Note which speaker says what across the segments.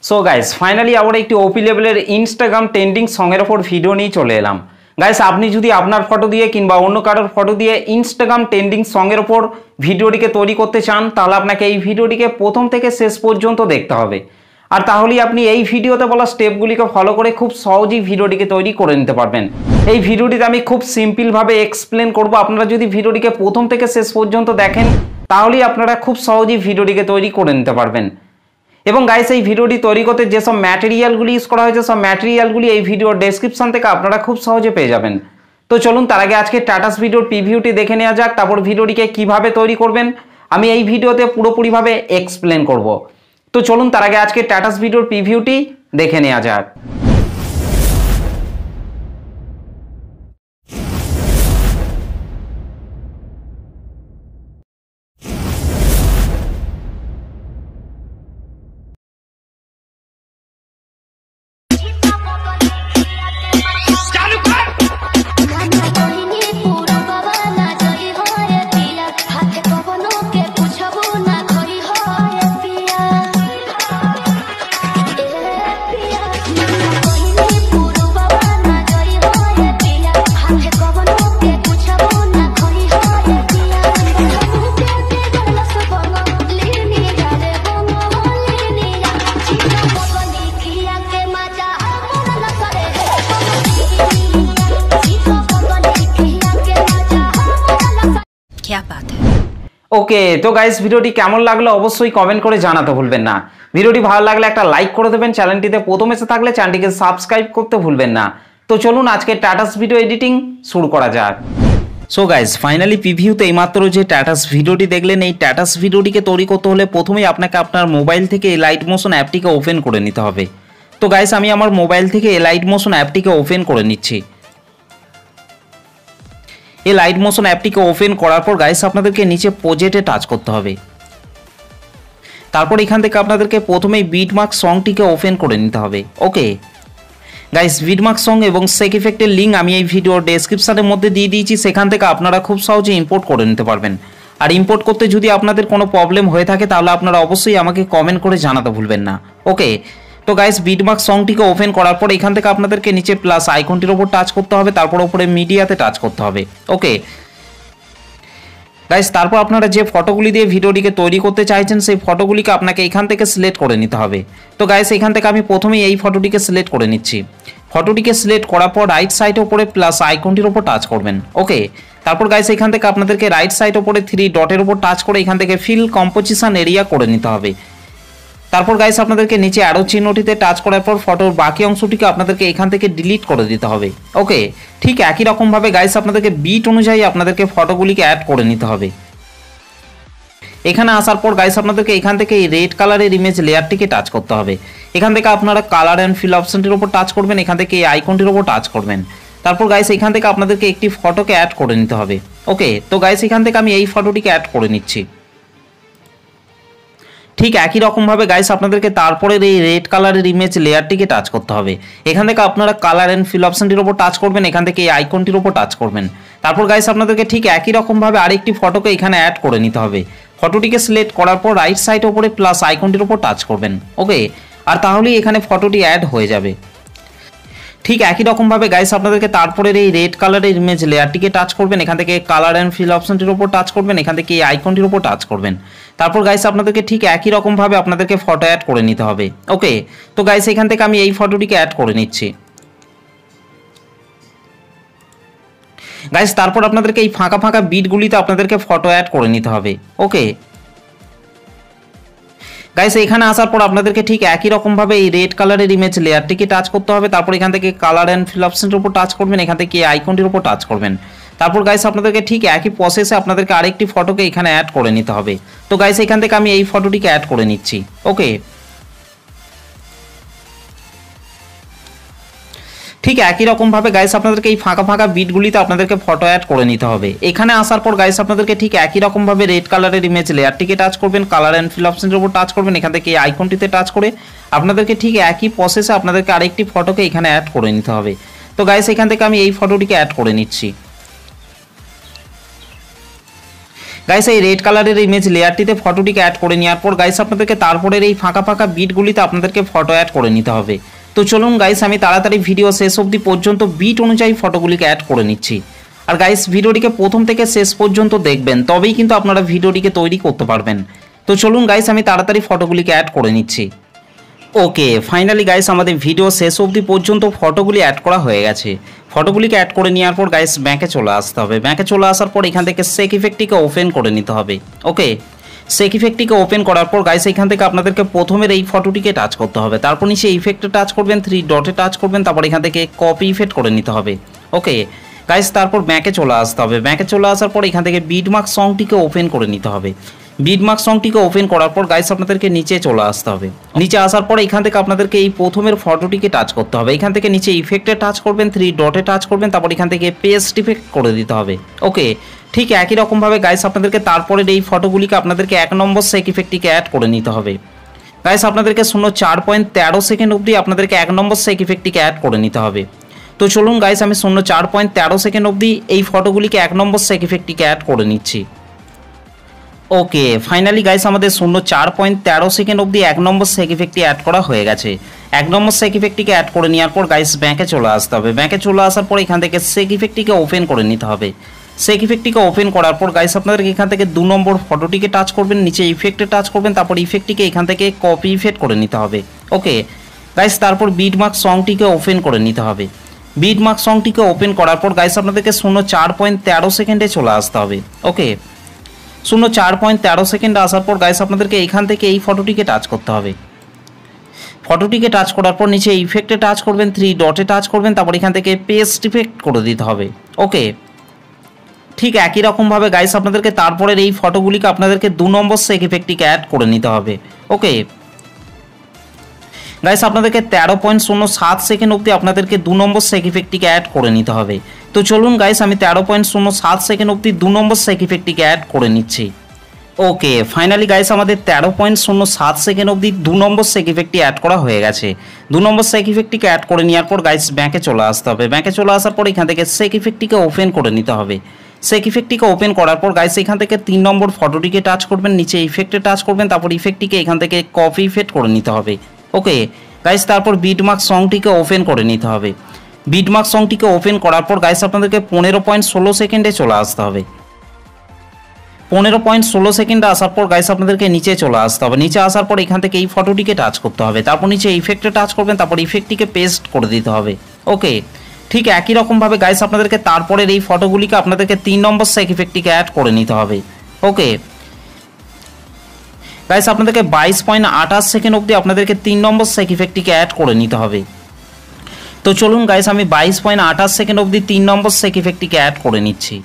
Speaker 1: So guys finally আবার একটি ওপি লেভেলের ইনস্টাগ্রাম ট্রেন্ডিং সঙের ওপর ভিডিও নিয়ে চলে এলাম। গাইস আপনি যদি আপনার ফটো দিয়ে কিংবা অন্য কারোর ফটো দিয়ে ইনস্টাগ্রাম ট্রেন্ডিং সঙের ওপর ভিডিওটিকে তৈরি করতে চান, তাহলে আপনাকে এই ভিডিওটিকে প্রথম থেকে শেষ পর্যন্ত দেখতে হবে। আর তাহলেই আপনি এই ভিডিওতে বলা স্টেপগুলিকে ফলো করে খুব সহজেই ভিডিওটিকে তৈরি করে নিতে পারবেন। এই ভিডিওটিতে আমি খুব সিম্পলভাবে এক্সপ্লেন করব। আপনারা যদি ভিডিওটিকে প্রথম থেকে শেষ পর্যন্ত দেখেন তাহলেই আপনারা খুব সহজেই ভিডিওটিকে তৈরি করে নিতে পারবেন। এবং গাইস এই ভিডিওটি তৈরি করতে যেসব ম্যাটেরিয়ালগুলি ইউজ করা হয়েছে সব ম্যাটেরিয়ালগুলি এই ভিডিওর ডেসক্রিপশন থেকে আপনারা খুব সহজে পেয়ে যাবেন। তো চলুন তার আগে আজকে টাটাস ভিডিওর প্রিভিউটি দেখে নেওয়া যাক, তারপর ভিডিওটিকে কিভাবে তৈরি করবেন আমি এই ভিডিওতে পুরোপুরিভাবে এক্সপ্লেন করব। তো চলুন তার আগে আজকে টাটাস ভিডিওর প্রিভিউটি দেখে নেওয়া যাক। ওকে, তো গাইস ভিডিওটি কেমন লাগলো অবশ্যই কমেন্ট করে জানাতে ভুলবেন না। ভিডিওটি ভালো লাগলে একটা লাইক করে দেবেন, চ্যানেলটিতে প্রথম এসে থাকলে চ্যানেলটিকে সাবস্ক্রাইব করতে ভুলবেন না। তো চলুন আজকে টাটাস ভিডিও এডিটিং শুরু করা যাক। সো গাইস ফাইনালি প্রিভিউতে এইমাত্র যে টাটাস ভিডিওটি দেখলেন, এই টাটাস ভিডিওটিকে তৈরি করতে হলে প্রথমেই আপনাকে আপনার মোবাইল থেকে এই লাইট মোশন অ্যাপটিকে ওপেন করে নিতে হবে। তো গাইস আমি আমার মোবাইল থেকে এই লাইট মোশন অ্যাপটিকে ওপেন করে নিচ্ছি। এই লাইট মোশন অ্যাপটিকে ওপেন করার পর গাইস আপনাদেরকে নিচে প্রজেক্টে টাচ করতে হবে। তারপর এখান থেকে আপনাদেরকে প্রথমেই বিটমার্ক সংটিকে ওপেন করে নিতে হবে। ওকে গাইস, বিটমার্ক সং এবং সেক ইফেক্টের লিঙ্ক আমি এই ভিডিওর ডেসক্রিপশনের মধ্যে দিয়ে দিয়েছি, সেখান থেকে আপনারা খুব সহজে ইম্পোর্ট করে নিতে পারবেন। আর ইম্পোর্ট করতে যদি আপনাদের কোনো প্রবলেম হয়ে থাকে তাহলে আপনারা অবশ্যই আমাকে কমেন্ট করে জানাতে ভুলবেন না। ওকে, তো গাইস বিটমার্ক সংটিকে ওপেন করার পর এখান থেকে আপনাদেরকে নিচে প্লাস আইকনটির ওপর টাচ করতে হবে, তারপর ওপরে মিডিয়াতে টাচ করতে হবে। ওকে গাইস, তারপর আপনারা যে ফটোগুলি দিয়ে ভিডিওটিকে তৈরি করতে চাইছেন সেই ফটোগুলিকে আপনাকে এখান থেকে সিলেক্ট করে নিতে হবে। তো গাইস এখান থেকে আমি প্রথমেই এই ফটোটিকে সিলেক্ট করে নিচ্ছি। ফটোটিকে সিলেক্ট করার পর রাইট সাইডে ওপরে প্লাস আইকনটির ওপর টাচ করবেন। ওকে, তারপর গাইস এখান থেকে আপনাদেরকে রাইট সাইড ওপরে 3 ডটের ওপর টাচ করে এখান থেকে ফিল কম্পোজিশন এরিয়া করে নিতে হবে। তারপর গাইস আপনাদেরকে নিচে অ্যারো চিহ্নটিতে টাচ করার পর ফটোর বাকি অংশটিকে আপনাদেরকে এখান থেকে ডিলিট করে দিতে হবে। ওকে, ঠিক একই রকমভাবে গাইস আপনাদেরকে বিট অনুযায়ী আপনাদেরকে ফটোগুলিকে অ্যাড করে নিতে হবে। এখানে আসার পর গাইস আপনাদেরকে এখান থেকে এই রেড কালারের ইমেজ লেয়ারটিকে টাচ করতে হবে। এখান থেকে আপনারা কালার অ্যান্ড ফিল অপশনটির উপর টাচ করবেন, এখান থেকে এই আইকনটির উপর টাচ করবেন। তারপর গাইস এখান থেকে আপনাদেরকে একটি ফটোকে অ্যাড করে নিতে হবে। ওকে, তো গাইস এখান থেকে আমি এই ফটোটিকে অ্যাড করে নিচ্ছি। ঠিক একই রকমভাবে গাইস আপনাদেরকে তারপরের এই রেড কালারের ইমেজ লেয়ারটিকে টাচ করতে হবে। এখান থেকে আপনারা কালার অ্যান্ড ফিল অপশনটির উপর টাচ করবেন, এখান থেকে এই আইকনটির উপর টাচ করবেন। তারপর গাইস আপনাদেরকে ঠিক একই রকমভাবে আরেকটি ফটোকে এখানে অ্যাড করে নিতে হবে। ফটোটিকে সিলেক্ট করার পর রাইট সাইড ওপরে প্লাস আইকনটির উপর টাচ করবেন। ওকে, আর তাহলেই এখানে ফটোটি অ্যাড হয়ে যাবে। ঠিক একই রকমভাবে গাইস আপনাদেরকে তারপরের এই রেড কালারের ইমেজ লেয়ারটিকে টাচ করবেন, এখান থেকে কালার অ্যান্ড ফিল অপশনটির উপর টাচ করবেন, এখান থেকে এই আইকনটির উপর টাচ করবেন। তারপর গাইস আপনাদেরকে ঠিক একই রকমভাবে আপনাদেরকে ফটো অ্যাড করে নিতে হবে। ওকে, তো গাইস এখান থেকে আমি এই ফটোটিকে অ্যাড করে নিচ্ছি। গাইস তারপর আপনাদেরকে এই ফাঁকা ফাঁকা বিটগুলিতে আপনাদেরকে ফটো অ্যাড করে নিতে হবে। ওকে গাইস, এখানে আসার পর আপনাদেরকে ঠিক একই রকমভাবে এই রেড কালারের ইমেজ লেয়ারটিকে টাচ করতে হবে। তারপর এখান থেকে কালার অ্যান্ড ফিল অপশনের উপর টাচ করবেন, এখান থেকে এই আইকনটির উপর টাচ করবেন। তারপর গাইস আপনাদেরকে ঠিক একই প্রসেসে আপনাদেরকে আরেকটি ফটোকে এখানে অ্যাড করে নিতে হবে। তো গাইস এখান থেকে আমি এই ফটোটিকে অ্যাড করে নিচ্ছি। ওকে, ঠিক একই রকমভাবে গাইস আপনাদেরকে এই ফাঁকা ফাঁকা বিটগুলিতে আপনাদেরকে ফটো অ্যাড করে নিতে হবে। এখানে আসার পর গাইস আপনাদেরকে ঠিক একই রকমভাবে রেড কালারের ইমেজ লেয়ারটিকে টাচ করবেন, কালার অ্যান্ড ফিল অপশনের উপর টাচ করবেন, এখান থেকে এই আইকনটিতে টাচ করে আপনাদেরকে ঠিক একই প্রসেসে আপনাদেরকে আরেকটি ফটোকে এখানে অ্যাড করে নিতে হবে। তো গাইস এখান থেকে আমি এই ফটোটিকে অ্যাড করে নিচ্ছি। গাইস এই রেড কালারের ইমেজ লেয়ারটিতে ফটোটিকে অ্যাড করে নেওয়ার পর গাইস আপনাদেরকে তারপরের এই ফাঁকা ফাঁকা বিটগুলিতে আপনাদেরকে ফটো অ্যাড করে নিতে হবে। তো চলুন গাইস আমি তাড়াতাড়ি ভিডিও শেষ অবধি পর্যন্ত বিট অনুযায়ী ফটোগুলিকে অ্যাড করে নিচ্ছি। আর গাইস ভিডিওটিকে প্রথম থেকে শেষ পর্যন্ত দেখবেন, তবেই কিন্তু আপনারা ভিডিওটিকে তৈরি করতে পারবেন। তো চলুন গাইস আমি তাড়াতাড়ি ফটোগুলিকে অ্যাড করে নিচ্ছি। ওকে ফাইনালি গাইস আমাদের ভিডিও শেষ অবধি পর্যন্ত ফটোগুলি অ্যাড করা হয়ে গেছে। ফটোগুলিকে অ্যাড করে নেওয়ার পর গাইস ব্যাকে চলে আসতে হবে। ব্যাকে চলে আসার পর এখান থেকে সেক ইফেক্টটিকে ওপেন করে নিতে হবে। ওকে সেক ইফেক্টটিকে ওপেন করার পর গাইস এখান থেকে আপনাদেরকে প্রথমের এই ফটোটিকে টাচ করতে হবে, তারপর নিচে ইফেক্টে টাচ করবেন, 3 ডটে টাচ করবেন, তারপর এখান থেকে কপি ইফেক্ট করে নিতে হবে। ওকে গাইস তারপর ব্যাকে চলে আসতে হবে। ব্যাকে চলে আসার পর এখান থেকে বিটমার্ক সংটিকে ওপেন করে নিতে হবে। বিটমার্ক সংটিকে ওপেন করার পর গাইস আপনাদেরকে নিচে চলে আসতে হবে। নিচে আসার পর এখান থেকে আপনাদেরকে এই প্রথমের ফটোটিকে টাচ করতে হবে। এখান থেকে নিচে ইফেক্টে টাচ করবেন, 3 ডটে টাচ করবেন, তারপর এখান থেকে পেস্ট ইফেক্ট করে দিতে হবে। ওকে ঠিক একই রকমভাবে গাইস আপনাদেরকে তারপরের এই ফটোগুলিকে আপনাদেরকে 1 নম্বর সেক ইফেক্টটিকে অ্যাড করে নিতে হবে। গাইস আপনাদেরকে 04.13 সেকেন্ড অবধি আপনাদেরকে 1 নম্বর সেক ইফেক্টটিকে অ্যাড করে নিতে হবে। তো চলুন গাইস আমি 04.13 সেকেন্ড অবধি এই ফটোগুলিকে 1 নম্বর সেক ইফেক্টটিকে অ্যাড করে নিচ্ছি। ওকে ফাইনালি গাইস আমাদের 04.13 সেকেন্ড অবধি 1 নম্বর সেক ইফেক্টটি অ্যাড করা হয়ে গেছে। 1 নম্বর সেক ইফেক্টটিকে অ্যাড করে নেওয়ার পর গাইস ব্যাকে চলে আসতে হবে। ব্যাকে চলে আসার পর এখান থেকে সেক ইফেক্টটিকে ওপেন করে নিতে হবে। সেক ইফেক্টটিকে ওপেন করার পর গাইস আপনাদেরকে এখান থেকে 2 নম্বর ফটোটিকে টাচ করবেন, নিচে ইফেক্টে টাচ করবেন, তারপর ইফেক্টটিকে এখান থেকে কপি ইফেক্ট করে নিতে হবে। ওকে গাইস তারপর বিটমার্ক সংটিকে ওপেন করে নিতে হবে। বিটমার্ক সংটিকে ওপেন করার পর গাইস আপনাদেরকে 04.13 সেকেন্ডে চলে আসতে হবে। ওকে 04.13 সেকেন্ডে আসার পর গাইস আপনাদেরকে এখান থেকে এই ফটোটিকে টাচ করতে হবে। ফটোটিকে টাচ করার পর নিচে ইফেক্টে টাচ করবেন, 3 ডটে টাচ করবেন, তারপর এখান থেকে পেস্ট ইফেক্ট করে দিতে হবে। ওকে ঠিক একই রকমভাবে গাইস আপনাদেরকে তারপরের এই ফটোগুলিকে আপনাদেরকে 2 নম্বর সেক ইফেক্টটিকে অ্যাড করে নিতে হবে। ওকে গাইস আপনাদেরকে 13.07 সেকেন্ড অবধি আপনাদেরকে 2 নম্বর সেক ইফেক্টটিকে অ্যাড করে নিতে হবে। তো চলুন গাইস আমি 13.07 সেকেন্ড অবধি 2 নম্বর সেক ইফেক্টটিকে অ্যাড করে নিচ্ছি। ওকে ফাইনালি গাইস আমাদের 13.07 সেকেন্ড অবধি 2 নম্বর সেক ইফেক্টটি অ্যাড করা হয়ে গেছে। 2 নম্বর সেক ইফেক্টটিকে অ্যাড করে নেওয়ার পর গাইস ব্যাকে চলে আসতে হবে। ব্যাকে চলে আসার পর এখান থেকে সেক ইফেক্টটিকে ওপেন করে নিতে হবে। সেক ইফেক্টটিকে ওপেন করার পর গাইস এখান থেকে 3 নম্বর ফটোটিকে টাচ করবেন, নিচে ইফেক্টে টাচ করবেন, তারপর ইফেক্টটিকে এখান থেকে কপি ইফেক্ট করে নিতে হবে। ওকে গাইস তারপর বিটমার্ক সংটিকে ওপেন করে নিতে হবে। বিটমার্ক সংটিকে ওপেন করার পর গাইস আপনাদেরকে 15.16 সেকেন্ডে চলে আসতে হবে। 15.16 সেকেন্ডে আসার পর গাইস আপনাদেরকে নিচে চলে আসতে হবে। নিচে আসার পর এখান থেকে এই ফটোটিকে টাচ করতে হবে, তারপর নিচে ইফেক্টে টাচ করবেন, তারপর ইফেক্টটিকে পেস্ট করে দিতে হবে। ওকে ঠিক একই রকমভাবে গাইস আপনাদেরকে তারপরের এই ফটোগুলিকে আপনাদেরকে 3 নম্বর সেক ইফেক্টটিকে অ্যাড করে নিতে হবে। ওকে গাইস আপনাদেরকে 22.28 সেকেন্ড অবধি আপনাদেরকে 3 নম্বর সেক ইফেক্টটিকে অ্যাড করে নিতে হবে। তো চলুন গাইস আমি 22.28 সেকেন্ড অবধি 3 নম্বর সেক ইফেক্টটিকে অ্যাড করে নিচ্ছি।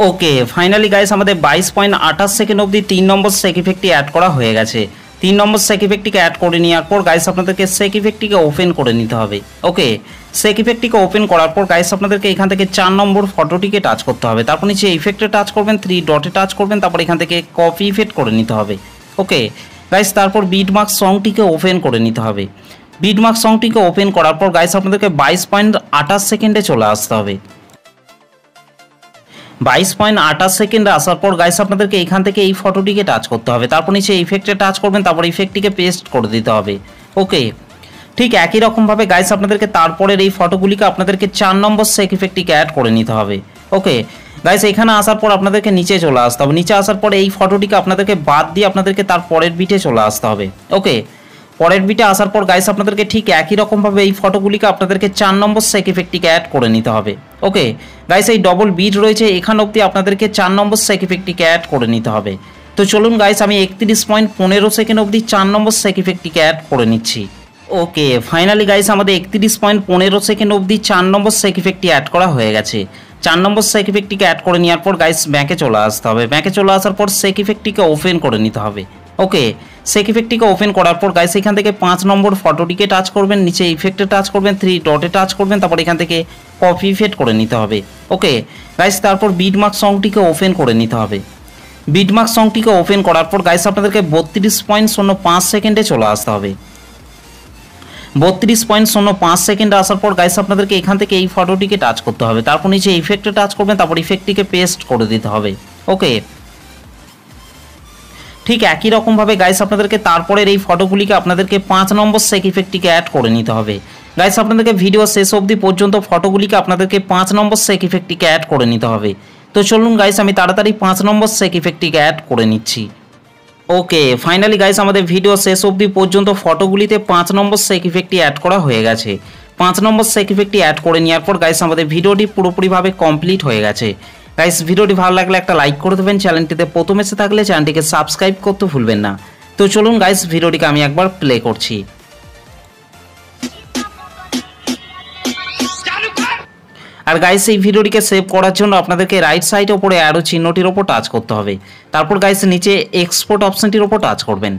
Speaker 1: ওকে ফাইনালি গাইস আমাদের 22.28 সেকেন্ড অবধি 3 নম্বর সেক ইফেক্টটি অ্যাড করা হয়ে গেছে। 3 নম্বর সেক ইফেক্টটিকে অ্যাড করে নেওয়ার পর গাইস আপনাদেরকে সেক ইফেক্টটিকে ওপেন করে নিতে হবে। ওকে সেক ইফেক্টটিকে ওপেন করার পর গাইস আপনাদেরকে এখান থেকে 4 নম্বর ফটোটিকে টাচ করতে হবে, তারপর নিচে ইফেক্টে টাচ করবেন, 3 ডটে টাচ করবেন, তারপর এখান থেকে কপি ইফেক্ট করে নিতে হবে। ওকে গাইস তারপর বিটমার্ক সংটিকে ওপেন করে নিতে হবে। বিটমার্ক সংটিকে ওপেন করার পর গাইস আপনাদেরকে 22.28 সেকেন্ডে চলে আসতে হবে। 22.28 সেকেন্ডে আসার পর গাইস আপনাদেরকে এখান থেকে এই ফটোটিকে টাচ করতে হবে, তারপর নিচে ইফেক্টে টাচ করবেন, তারপর ইফেক্টটিকে পেস্ট করে দিতে হবে। ওকে ঠিক একই রকমভাবে গাইস আপনাদেরকে তারপরের এই ফটোগুলিকে আপনাদেরকে 4 নম্বর সেক ইফেক্টটিকে অ্যাড করে নিতে হবে। ওকে গাইস এখানে আসার পর আপনাদেরকে নিচে চলে আসতে হবে। নিচে আসার পর এই ফটোটিকে আপনাদেরকে বাদ দিয়ে আপনাদেরকে তার পরের বিটে চলে আসতে হবে। ওকে পরের বিটে আসার পর গাইস আপনাদেরকে ঠিক একই রকমভাবে এই ফটোগুলিকে আপনাদেরকে 4 নম্বর সেক ইফেক্টটিকে অ্যাড করে নিতে হবে। ওকে গাইস এই ডবল বিট রয়েছে এখান অবধি আপনাদেরকে 4 নম্বর সেক ইফেক্টটিকে অ্যাড করে নিতে হবে। তো চলুন গাইস আমি 31.15 সেকেন্ড অবধি 4 নম্বর সেক ইফেক্টটিকে অ্যাড করে নিচ্ছি। ওকে ফাইনালি গাইস আমাদের 31.15 সেকেন্ড অবধি 4 নম্বর সেক ইফেক্টটি অ্যাড করা হয়ে গেছে। 4 নম্বর সেক ইফেক্টটিকে অ্যাড করে নেওয়ার পর গাইস ব্যাকে চলে আসতে হবে। ব্যাকে চলে আসার পর সেক ইফেক্টটিকে ওপেন করে নিতে হবে। ওকে সেক ইফেক্টটিকে ওপেন করার পর গাইস এখান থেকে 5 নম্বর ফটোটিকে টাচ করবেন, নিচে ইফেক্টে টাচ করবেন, 3 ডটে টাচ করবেন, তারপর এখান থেকে কপি ইফেক্ট করে নিতে হবে। ওকে গাইস তারপর বিটমার্ক সংটিকে ওপেন করে নিতে হবে। বিটমার্ক সংটিকে ওপেন করার পর গাইস আপনাদেরকে 32.05 সেকেন্ডে চলে আসতে হবে। 32.05 সেকেন্ডে আসার পর গাইস আপনাদেরকে এখান থেকে এই ফটোটিকে টাচ করতে হবে, তারপর নিচে ইফেক্টে টাচ করবেন, তারপর ইফেক্টটিকে পেস্ট করে দিতে হবে। ওকে ঠিক একই রকমভাবে গাইস আপনাদেরকে তারপরের এই ফটোগুলিকে আপনাদেরকে 5 নম্বর সেক ইফেক্টটিকে অ্যাড করে নিতে হবে। গাইস আপনাদেরকে ভিডিও শেষ অবধি পর্যন্ত ফটোগুলিকে আপনাদেরকে 5 নম্বর সেক ইফেক্টটিকে অ্যাড করে নিতে হবে। তো চলুন গাইস আমি তাড়াতাড়ি 5 নম্বর সেক ইফেক্টটিকে অ্যাড করে নিচ্ছি। ওকে, ফাইনালি গাইস আমাদের ভিডিও শেষ অবধি পর্যন্ত ফটোগুলিতে 5 নম্বর সেক ইফেক্টটি অ্যাড করা হয়ে গেছে। 5 নম্বর সেক ইফেক্টটি অ্যাড করে নেওয়ার পর গাইস আমাদের ভিডিওটি পুরোপুরিভাবে কমপ্লিট হয়ে গেছে। গাইস ভিডিওটি ভালো লাগলে একটা লাইক করে দেবেন, চ্যানেলটিতে প্রথম এসে থাকলে চ্যানেলটিকে সাবস্ক্রাইব করতে ভুলবেন না। তো চলুন গাইস ভিডিওটিকে আমি একবার প্লে করছি। আর গাইস এই ভিডিওটিকে সেভ করার জন্য আপনাদেরকে রাইট সাইডে উপরে অ্যারো চিহ্নটির ওপর টাচ করতে হবে। তারপর গাইস নিচে এক্সপোর্ট অপশনটির ওপর টাচ করবেন।